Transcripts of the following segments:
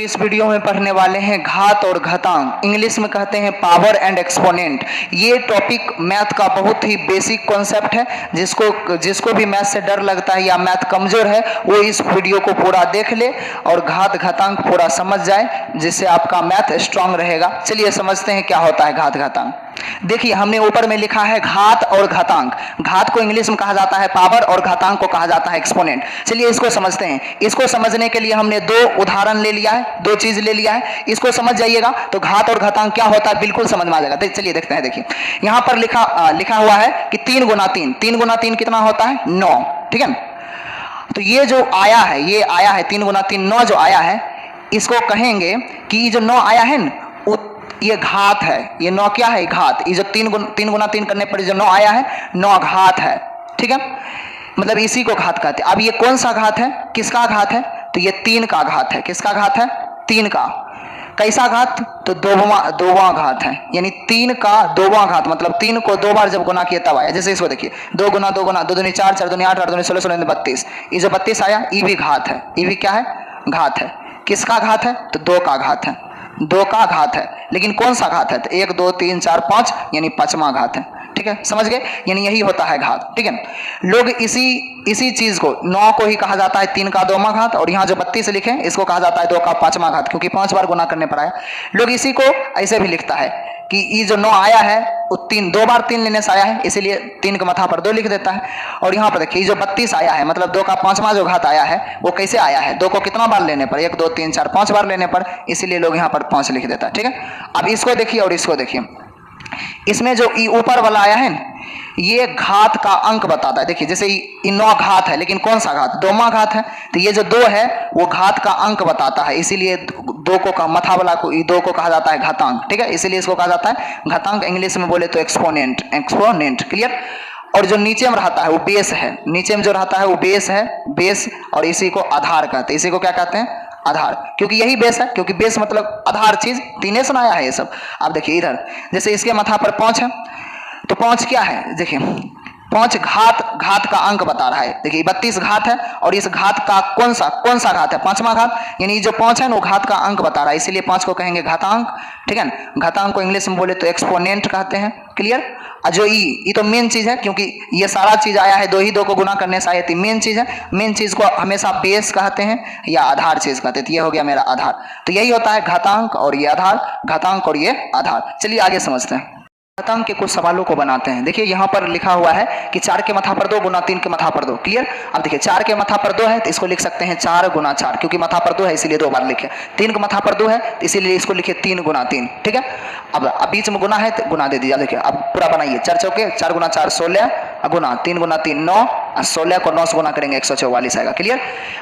इस वीडियो में पढ़ने वाले हैं घात और घातांक, इंग्लिश में कहते हैं पावर एंड एक्सपोनेंट। ये टॉपिक मैथ का बहुत ही बेसिक कॉन्सेप्ट है। जिसको भी मैथ से डर लगता है या मैथ कमजोर है वो इस वीडियो को पूरा देख ले और घात घातांक पूरा समझ जाए, जिससे आपका मैथ स्ट्रांग रहेगा। चलिए समझते हैं क्या होता है घात घातांक। देखिए हमने ऊपर में लिखा है घात और घातांक। घात को इंग्लिश में कहा जाता है पावर और घातांक को कहा जाता है एक्सपोनेंट। चलिए इसको समझते हैं। इसको समझने के लिए हमने दो उदाहरण ले लिया है, दो चीज ले लिया है। इसको समझ जाइएगा तो घात और घातांक क्या होता है बिल्कुल समझ में आ जाएगा। चलिए देखते हैं। देखिए यहां पर लिखा हुआ है कि 3 गुना 3, 3 गुना 3 कितना होता है 9। ठीक है, तो ये जो आया है, ये आया है 3 गुना 3 9 जो आया है, इसको कहेंगे कि जो 9 आया है ना ये घात है। ये 9 क्या है? घात। ये जो 3 गुना 3 करने पर जो 9 आया है 9 घात है। ठीक है, मतलब इसी को घात कहते हैं। अब ये कौन सा घात है, किसका घात है? तो ये 3 का घात है। किसका घात है? 3 का। कैसा घात? तो दोवां घात है, यानी 3 का दोवां घात। मतलब 3 को 2 बार जब गुना किया तब आया। जैसे इसको देखिए 2 गुना 2 गुना 2 दूनी 4, 4 दूनी 8, 8 दूनी 16, 16 दूनी 32। ये जो 32 आया ये भी घात है। ये भी क्या है? घात है। किसका घात है? तो 2 का घात है। 2 का घात है, लेकिन कौन सा घात है? तो 1 2 3 4 5 यानी 5वां घात है। ठीक है, समझ गए? यानी यही होता है घात। ठीक है, लोग इसी चीज को 9 को ही कहा जाता है 3 का 2वां घात, और यहाँ जो 32 लिखे इसको कहा जाता है 2 का 5वां घात, क्योंकि 5 बार गुना करने पर आया। लोग इसी को ऐसे भी लिखता है कि ये जो 9 आया है वो 2 बार 3 लेने से आया है, इसीलिए 3 के माथा पर 2 लिख देता है। और यहाँ पर देखिए जो 32 आया है, मतलब 2 का 5वां जो घात आया है वो कैसे आया है? 2 को कितना बार लेने पर? 1 2 3 4 5 बार लेने पर, इसीलिए लोग यहाँ पर 5 लिख देता है। ठीक है, अब इसको देखिए और इसको देखिए। इसमें जो ऊपर वाला आया है ये घात का अंक बताता है। देखिए जैसे ये 9 घात है, लेकिन कौन सा घात? 2वां घात है। तो ये जो 2 है वो घात का अंक बताता है, इसीलिए 2 को का मथा वाला को 2 को कहा जाता है घातांक। ठीक है, इसीलिए इसको कहा जाता है घातांक। इंग्लिश में बोले तो एक्सपोनेंट। Exponent, clear? और जो नीचे में रहता है वो बेस है। नीचे में जो रहता है वो बेस है, बेस। और इसी को आधार कहते हैं। इसी को क्या कहते हैं? आधार। क्योंकि यही बेस है, क्योंकि बेस मतलब आधार चीज, तीने से आया है ये सब। आप देखिए इधर जैसे इसके माथा पर 5 है, तो 5 क्या है? देखिए 5 घात का अंक बता रहा है। देखिए 32 घात है और इस घात का कौन सा घात है? 5वां घात। यानी जो 5 है ना वो घात का अंक बता रहा है, इसीलिए 5 को कहेंगे घातांक। ठीक है, घातांक को इंग्लिश में बोले तो एक्सपोनेंट कहते हैं। क्लियर? और जो ये तो मेन चीज है, क्योंकि ये सारा चीज आया है 2 ही 2 को गुना करने से आया थी। मेन चीज है, मेन चीज को हमेशा बेस कहते हैं या आधार चीज कहते हैं। तो ये हो गया मेरा आधार। तो यही होता है घातांक और ये आधार, घातांक और ये आधार। चलिए आगे समझते हैं। घातांक के कुछ सवालों को बनाते हैं। देखिए यहाँ पर लिखा हुआ है कि 4 के माथा पर 2 गुना 3 के माथा पर 2। क्लियर? अब देखिए 4 के माथा पर 2 है तो इसको लिख सकते हैं 4 गुना 4, क्योंकि माथा पर 2 है इसीलिए 2 बार लिखे। 3 के माथा पर 2 है तो इसीलिए इसको लिखे 3 गुना 3। ठीक है, अब बीच में गुना है तो गुना दे दीजिए। देखिए अब पूरा बनाइए। 4 चौके 4 गुना 4 16 गुना 3 गुना 3 9 और 16 को 9 से गुना करेंगे 144 आएगा। क्लियर?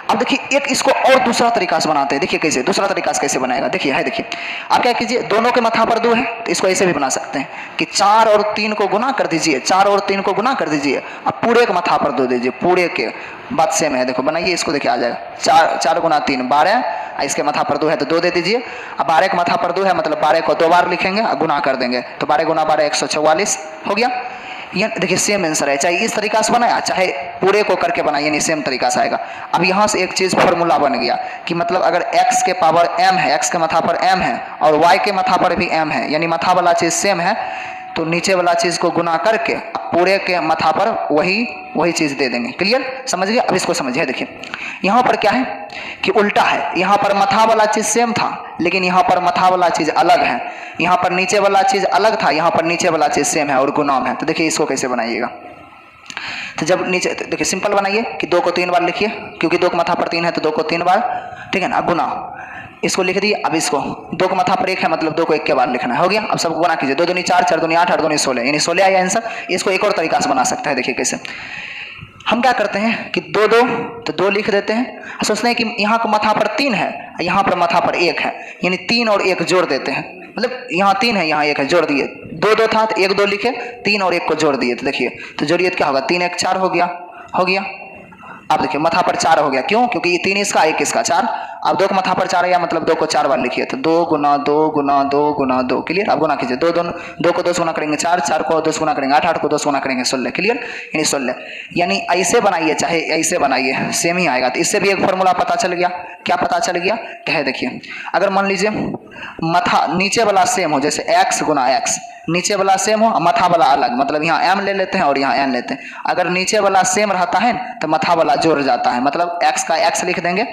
अब देखिए एक इसको और दूसरा तरीका से बनाते हैं। देखिए कैसे, दूसरा तरीका से कैसे बनाएगा। देखिए है, देखिए आप क्या कीजिए, दोनों के माथा पर 2 है तो इसको ऐसे भी बना सकते हैं कि 4 और 3 को गुना कर दीजिए। 4 और 3 को गुना कर दीजिए, अब पूरे के माथा पर 2 दीजिए। पूरे के बात सेम है। देखो बनाइए इसको, देखिए आ जाएगा 4 गुना 3 12, इसके माथा पर 2 है तो 2 दे दीजिए। अब 12 के माथा पर 2 है, मतलब 12 को 2 बार लिखेंगे और गुना कर देंगे, तो 12 गुना 12 144 हो गया। ये देखिए सेम आंसर है, चाहे इस तरीका से बनाया चाहे पूरे को करके बनाइए, यानी सेम तरीका से आएगा। अब यहाँ से एक चीज फॉर्मूला बन गया कि मतलब अगर x के पावर m है, x के माथा पर m है और y के माथा पर भी m है, यानी माथा वाला चीज सेम है, तो नीचे वाला चीज को गुना करके पूरे के माथा पर वही चीज दे देंगे। क्लियर? समझ गए? अब इसको समझिए। देखिए यहाँ पर क्या है कि उल्टा है। यहाँ पर माथा वाला चीज सेम था, लेकिन यहाँ पर माथा वाला चीज अलग है। यहाँ पर नीचे वाला चीज अलग था, यहाँ पर नीचे वाला चीज सेम है और गुना है। तो देखिए इसको कैसे बनाइएगा। तो जब नीचे देखिए सिंपल बनाइए कि 2 को 3 बार लिखिए, क्योंकि 2 के माथा पर 3 है तो 2 को 3 बार। ठीक है ना, गुना इसको लिख दिए। अब इसको 2 के माथा पर 1 है, मतलब 2 को 1 के बार लिखना है। हो गया? अब सबको गुना कीजिए। 2 दूनी 4, 4 दूनी 8, 8 दूनी 16, यानी 16 आया आंसर। इसको एक और तरीका से बना सकता है। देखिए कैसे हम क्या करते हैं कि 2 2 तो 2 लिख देते हैं। सोचते हैं कि यहाँ का माथा पर 3 है, यहाँ पर माथा पर 1 है, यानी 3 और 1 जोड़ देते हैं। मतलब यहाँ 3 है, यहाँ 1 है, जोड़ दिए। 2 2 था तो 1 2 लिखे, 3 और 1 को जोड़ दिए। तो देखिए तो जोड़िए तो क्या होगा? 3 1 4 हो गया। अब देखिए माथा पर 4 हो गया। क्यों? क्योंकि ये 3 इसका 1 इसका 4। अब 2 के माथा पर 4 आया मतलब 2 को 4 बार लिखिए, तो 2 गुना 2 गुना 2 गुना 2। क्लियर? अब गुना कीजिए, 2 को 2 से गुना करेंगे 4, 4 को 2 से गुना करेंगे 8, 8 को 2 से गुना करेंगे 16। क्लियर? यानी 16, यानी ऐसे बनाइए चाहे ऐसे बनाइए सेम ही आएगा। तो इससे भी एक फॉर्मूला पता चल गया। क्या पता चल गया? कहे देखिए, अगर मान लीजिए मथा नीचे वाला सेम हो, जैसे x गुना x, नीचे वाला सेम हो मथा वाला अलग, मतलब यहाँ m ले लेते हैं और यहाँ n लेते हैं। अगर नीचे वाला सेम रहता है तो मथा वाला जुड़ जाता है, मतलब x का x लिख देंगे,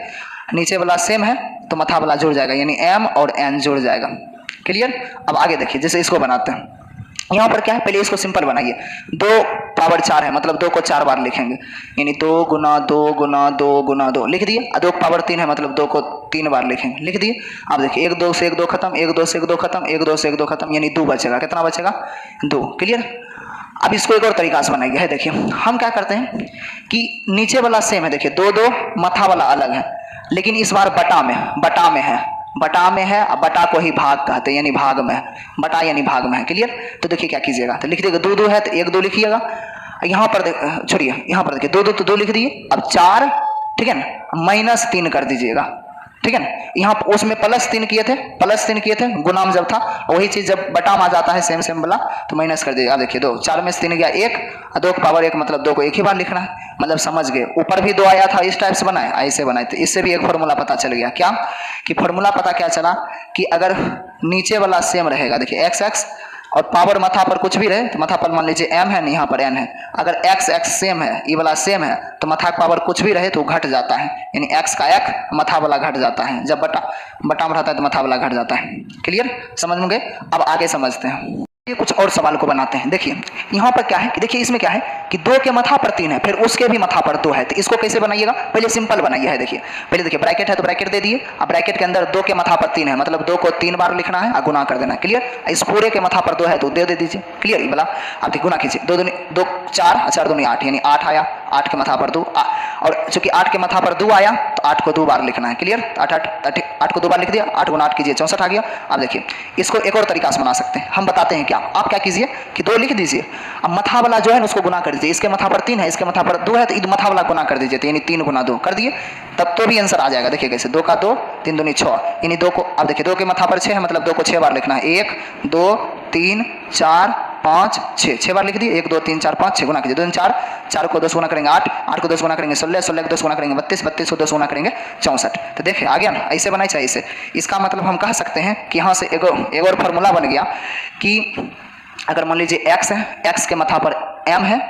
नीचे वाला सेम है तो मथा वाला जुड़ जाएगा, यानी m और n जुड़ जाएगा। क्लियर? अब आगे देखिए, जैसे इसको बनाते हैं, यहाँ पर क्या है, पहले इसको सिंपल बनाइए। 2 पावर 4 है मतलब 2 को 4 बार लिखेंगे, यानी 2 गुना 2 गुना 2 गुना 2 लिख दिए। 2 पावर 3 है मतलब 2 को 3 बार लिखेंगे, लिख दिए। अब देखिए 1 2 से 1 2 खत्म, 1 2 से 1 2 खत्म, 1 2 से 1 2 खत्म, यानी 2 बचेगा। कितना बचेगा? 2। क्लियर? अब इसको एक और तरीका से बनाएंगे। है देखिए, हम क्या करते हैं कि नीचे वाला सेम है, देखिए 2 2, मथा वाला अलग है, लेकिन इस बार बटा में है, बटा में है। अब बटा को ही भाग कहते हैं, यानी भाग में है, बटा यानी भाग में है। क्लियर? तो देखिए क्या कीजिएगा, तो लिख दीजिएगा 2 2 है तो 1 2 लिखिएगा। यहाँ पर छोड़िए, यहाँ पर देखिए 2 2 तो 2 लिख दिए। अब 4, ठीक है ना, -3 कर दीजिएगा। ठीक है ना, यहाँ उसमें +3 किए थे, गुणाम जब था, वही चीज जब बटा में आ जाता है सेम वाला तो माइनस कर दीजिएगा। देखिए 2 4 में से 3 गया 1, 2 की पावर 1 मतलब 2 को एक ही बार लिखना है, मतलब समझ गए। ऊपर भी 2 आया था, इस टाइप से बनाए, ऐसे बनाए, तो इससे भी एक फॉर्मूला पता चल गया। क्या कि फॉर्मूला पता क्या चला कि अगर नीचे वाला सेम रहेगा, देखिए x और पावर मथा पर कुछ भी रहे तो मथा पर मान लीजिए m है, यहाँ पर n है, अगर x सेम है, ये वाला सेम है, तो मथा का पावर कुछ भी रहे तो घट जाता है, यानी x का x मथा वाला घट जाता है। जब बटा में रहता है तो मथा वाला घट जाता है। क्लियर? समझ में गए? अब आगे समझते हैं, ये कुछ और सवाल को बनाते हैं। देखिए यहाँ पर क्या है कि देखिए इसमें क्या है कि 2 के मथा पर 3 है, फिर उसके भी मथा पर 2 है, तो इसको कैसे बनाइएगा? पहले सिंपल बनाइए। है देखिए, पहले देखिए ब्रैकेट है तो ब्रैकेट दे दिए। अब ब्रैकेट के अंदर 2 के मथा पर 3 है, मतलब 2 को 3 बार लिखना है और गुना कर देना है। क्लियर? इस पूरे के मथा पर 2 है तो दे दीजिए। क्लियर? ये वाला आप देखिए गुना कीजिए, 2 2 4 4 2 8, यानी 8 आया, 8 के मथा पर 2, और चूंकि 8 के मथा पर 2 आया तो 8 को 2 बार लिखना है। क्लियर? 8 को 2 बार लिख दिया, 8 गुना 8 कीजिए 64 आ गया। अब देखिए इसको एक और तरीका से बना सकते हैं, हम बताते हैं क्या। आप क्या कीजिए कि 2 लिख दीजिए, अब मथा वाला जो है उसको गुना कर दीजिए। इसके मथा पर 3 है, इसके मथा पर 2 है, तो इस मथा वाला गुना कर दीजिए, तो यानी 3 गुना 2 कर दिए, तब तो भी आंसर आ जाएगा। देखिए कैसे, 2 का 2 3 दूनी 6, यानी 2 को, अब देखिए 2 के मथा पर 6 है मतलब 2 को 6 बार लिखना है। 1 2 3 4 5 6 बार लिख दिए। 1 2 3 4 5 6 गुना कीजिए, 2 4 4 को 10 गुना करेंगे 8, 8 को 10 गुना करेंगे 16, 16 को 10 गुना करेंगे 32, 32 को 10 गुना करेंगे 64। तो देखिए आ गया ना, ऐसे बनाई चाहिए इसे। इसका मतलब हम कह सकते हैं कि यहाँ से एक और फॉर्मूला बन गया कि अगर मान लीजिए x है, x के मथा पर m है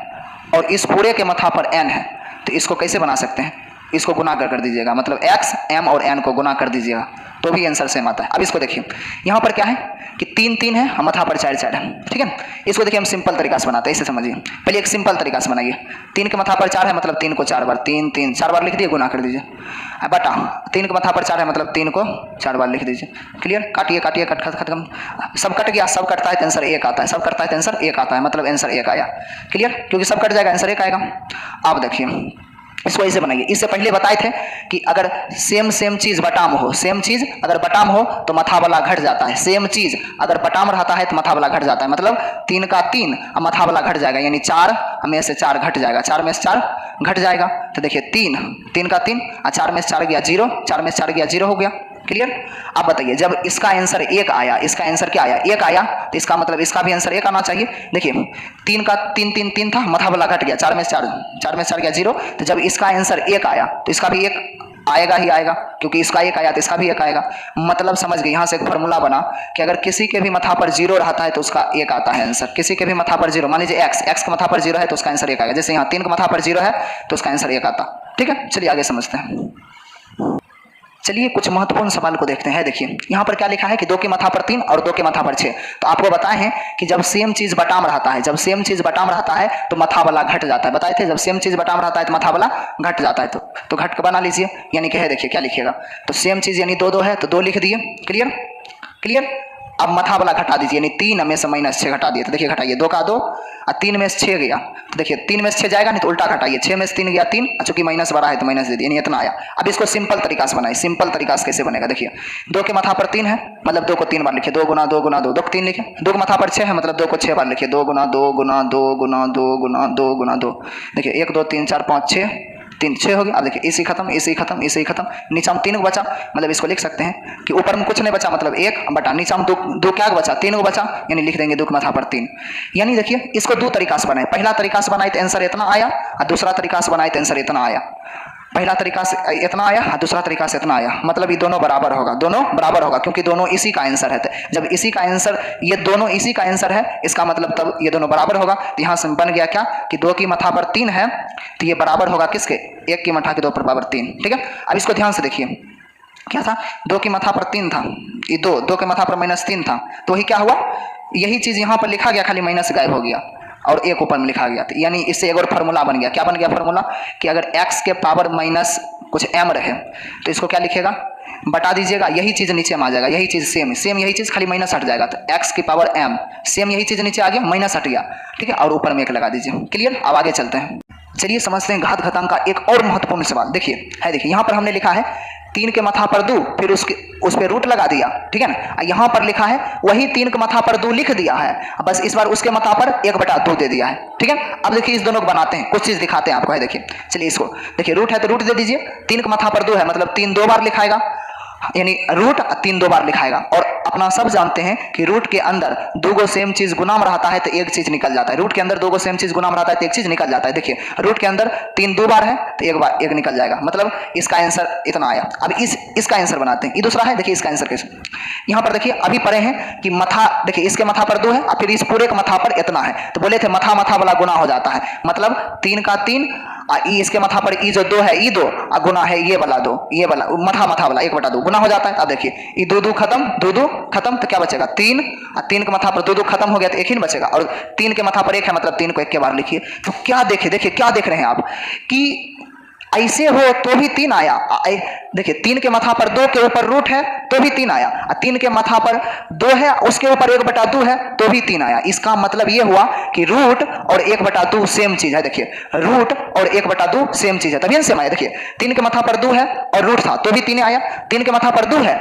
और इस पूरे के मथा पर n है, तो इसको कैसे बना सकते हैं? इसको गुना कर दीजिएगा, मतलब x m और n को गुना कर दीजिएगा तो भी आंसर सेम आता है। अब इसको देखिए, यहाँ पर क्या है कि 3 3 है, मथा पर 4 4 है। ठीक है, इसको देखिए हम सिंपल तरीका से बनाते हैं, इसे समझिए। पहले एक सिंपल तरीका से बनाइए, 3 के मथा पर 4 है मतलब 3 को 4 बार, 3 3 4 बार लिख दिए, गुना कर दीजिए। बटा 3 के मथा पर 4 है मतलब 3 को 4 बार लिख दीजिए। क्लियर? काटिए काटिए, खत्म, सब कट गया, सब कटता है तो आंसर 1 आता है, सब कटता है तो आंसर 1 आता है, मतलब आंसर 1 आया। क्लियर? क्योंकि सब कट जाएगा आंसर 1 आएगा। आप देखिए इसको ऐसे बनाइए। इससे पहले बताए थे कि अगर सेम चीज बटाम हो, सेम चीज अगर बटाम हो तो मथा वाला घट जाता है, सेम चीज अगर बटाम रहता है तो मथा वाला घट जाता है, मतलब 3 का 3 और मथा वाला घट जाएगा, यानी 4 में से 4 घट जाएगा, 4 में से 4 घट जाएगा। तो देखिए 3 का 3 और 4 में से 4 गया 0, 4 में से 4 गया 0 हो गया। क्लियर? आप बताइए जब इसका आंसर 1 आया, इसका आंसर क्या आया? 1 आया, तो इसका मतलब इसका भी आंसर 1 आना चाहिए। देखिए 3 का 3 3 3 था, मथा वाला घट गया, 4 में से 4 गया 0, तो जब इसका आंसर 1 आया तो इसका भी 1 आएगा ही आएगा, क्योंकि इसका 1 आया तो इसका भी 1 आएगा। मतलब समझ गए, यहाँ से एक फॉर्मूला बना कि अगर किसी के भी मथा पर 0 रहता है तो उसका 1 आता है आंसर, किसी के भी मथा पर 0, मान लीजिए x के मथा पर 0 है तो उसका आंसर 1 आएगा, जैसे यहाँ 3 के मथा पर 0 है तो उसका आंसर 1 आता। ठीक है, चलिए आगे समझते हैं। चलिए कुछ महत्वपूर्ण सवाल को देखते हैं। देखिए यहाँ पर क्या लिखा है कि 2 के मथा पर 3 और 2 के मथा पर 6, तो आपको बताए हैं कि जब सेम चीज बटाम रहता है, जब सेम चीज बटाम रहता है तो मथा वाला घट जाता है। बताए थे जब सेम चीज बटाम रहता है तो मथा वाला घट जाता है, तो घट के बना लीजिए, यानी कि है देखिए क्या लिखिएगा, तो सेम चीज यानी 2 2 है तो 2 लिख दिए। क्लियर? क्लियर? अब मथा वाला घटा दीजिए, यानी 3 में से -6 घटा दिए, तो देखिए घटाइए, 2 का 2 और 3 में से 6 गया, तो देखिए 3 में से 6 जाएगा नहीं तो उल्टा घटाइए, 6 में से 3 गया 3, चूंकि माइनस बड़ा है तो माइनस दे दिए, यानी इतना आया। अब इसको सिंपल तरीका से बनाइए। सिंपल तरीका से कैसे बनेगा? देखिए 2 के मथा पर 3 है मतलब 2 को 3 बार लिखिए, 2 गुना 2 गुना 2, 2 को 3 लिखे। 2 के मथा पर 6 है मतलब 2 को 6 बार लिखिए, 2 गुना 2 गुना 2 गुना 2 गुना 2 गुना 2। देखिए 1 2 3 4 5 6, 3 6 हो गया। अब देखिए इसी खत्म, इसी खत्म, इसी खत्म, नीचे हम 3 को बचा, मतलब इसको लिख सकते हैं कि ऊपर में कुछ नहीं बचा, मतलब 1 बटा नीचे हम 2 क्या बचा, 3 को बचा, यानी लिख देंगे 2 के माथा पर 3। यानी देखिए इसको 2 तरीका से बनाए, पहला तरीका से बनाए तो आंसर इतना आया, और दूसरा तरीका से बनाए तो आंसर इतना आया। पहला तरीका से इतना आया और दूसरा तरीका से इतना आया, मतलब ये दोनों बराबर होगा, दोनों बराबर होगा, क्योंकि दोनों इसी का आंसर है। जब इसी का आंसर, ये दोनों इसी का आंसर है, इसका मतलब तब ये दोनों बराबर होगा। तो यहाँ से बन गया क्या कि 2 की माथा पर 3 है, तो ये बराबर होगा किसके, 1 की माथा के 2 पर बराबर 3। ठीक है, अब इसको ध्यान से देखिए, क्या था, 2 की माथा पर 3 था, ये 2 के माथा पर -3 था, तो वही क्या हुआ, यही चीज यहाँ पर लिखा गया, खाली माइनस गायब हो गया और 1 ऊपर में लिखा गया। तो यानी इससे एक और फार्मूला बन गया। क्या बन गया फार्मूला, कि अगर x के पावर माइनस कुछ m रहे तो इसको क्या लिखेगा, बटा दीजिएगा, यही चीज नीचे में आ जाएगा, यही चीज सेम यही चीज, खाली माइनस हट जाएगा, तो x की पावर m, सेम यही चीज नीचे आ गया, माइनस हट गया। ठीक है, और ऊपर में 1 लगा दीजिए। क्लियर, अब आगे चलते हैं। चलिए समझते हैं घात घातांक का एक और महत्वपूर्ण सवाल। देखिए देखिए यहाँ पर हमने लिखा है 3 के माथा पर 2, फिर उस पर रूट लगा दिया। ठीक है ना, यहाँ पर लिखा है वही 3 के माथा पर 2 लिख दिया है, बस इस बार उसके माथा पर 1/2 दे दिया है। ठीक है, अब देखिए इस दोनों को बनाते हैं, कुछ चीज दिखाते हैं आपको। है देखिए, चलिए इसको देखिए, रूट है तो रूट दे दीजिए, 3 के माथा पर 2 है, मतलब 3 2 बार लिखाएगा, यानी रूट 3 2 बार लिखाएगा। और अपना सब जानते हैं कि रूट के अंदर 2 गो सेम चीज गुना में रहता है तो एक चीज निकल जाता है, रूट के अंदर 2 गो सेम चीज गुना में रहता है तो एक चीज निकल जाता है। देखिए रूट के अंदर 3 2 बार है तो एक बार 1 निकल जाएगा, मतलब इसका आंसर इतना आया। अब इसका आंसर बनाते हैं, ये दूसरा है। देखिए इसका आंसर कैसे, यहाँ पर देखिए अभी पढ़े हैं कि मथा, देखिए इसके मथा पर 2 है और फिर इस पूरे के मथा पर इतना है, तो बोले थे मथा मथा वाला गुना हो जाता है, मतलब 3 का 3 इसके माथा पर ई जो 2 है, ई 2 गुना है ये वाला 2, ये वाला मथा मथा वाला 1/2 गुना हो जाता है। अब देखिए ये 2 खत्म, 2 खत्म, तो क्या बचेगा 3, और 3 के माथा पर 2 खत्म हो गया तो 1 ही बचेगा, और 3 के माथा पर 1 है, मतलब 3 को 1 के बार लिखिए। तो क्या देखिए क्या देख रहे हैं आप कि ऐसे हो तो भी 3 आया। देखिए 3 के माथा पर 2 के ऊपर रूट है तो भी 3 आया, और 3 के माथा पर 2 है उसके ऊपर 1/2 है तो भी 3 आया। इसका मतलब ये हुआ कि रूट और 1/2 सेम चीज है। देखिए रूट और 1/2 सेम चीज है, तभी सेम आया। देखिए 3 के माथा पर 2 है और रूट था तो भी 3 आया, 3 के माथा पर 2 है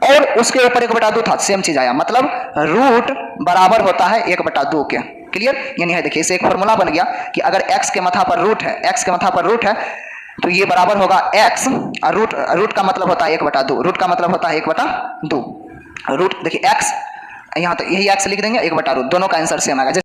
और उसके ऊपर 1/2 था, सेम चीज आया, मतलब रूट बराबर होता है 1/2 के। क्लियर, यानी है देखिए इसे एक फॉर्मूला बन गया कि अगर x के माथा पर रूट है, x के माथा पर रूट है तो ये बराबर होगा x, और रूट का मतलब होता है 1/2, रूट का मतलब होता है 1/2 रूट। देखिए x यहाँ तो यही x लिख देंगे, 1/2, दोनों का आंसर सेम आएगा।